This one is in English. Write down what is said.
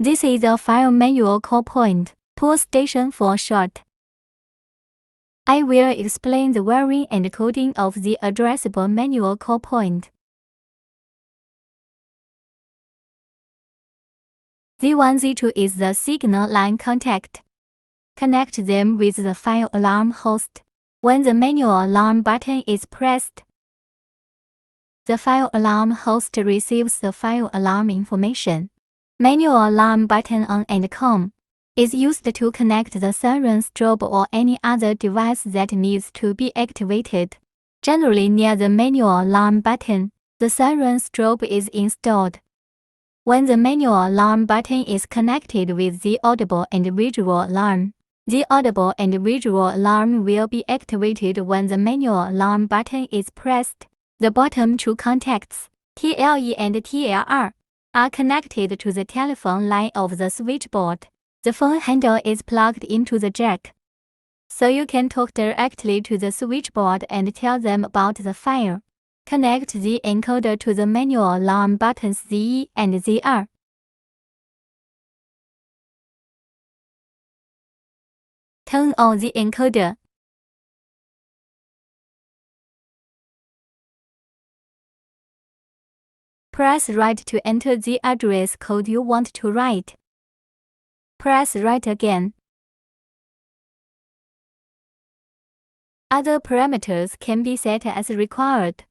This is a file manual call point, pull station for short. I will explain the wiring and coding of the addressable manual call point. Z1, Z2 is the signal line contact. Connect them with the fire alarm host. When the manual alarm button is pressed, the fire alarm host receives the fire alarm information. Manual alarm button on and COM is used to connect the siren strobe or any other device that needs to be activated. Generally near the manual alarm button, the siren strobe is installed. When the manual alarm button is connected with the audible and visual alarm, the audible and visual alarm will be activated when the manual alarm button is pressed. The bottom two contacts, TLE and TLR, are connected to the telephone line of the switchboard. The phone handle is plugged into the jack, so you can talk directly to the switchboard and tell them about the fire. Connect the encoder to the manual alarm buttons Z1 and Z2. Turn on the encoder. Press right to enter the address code you want to write. Press right again. Other parameters can be set as required.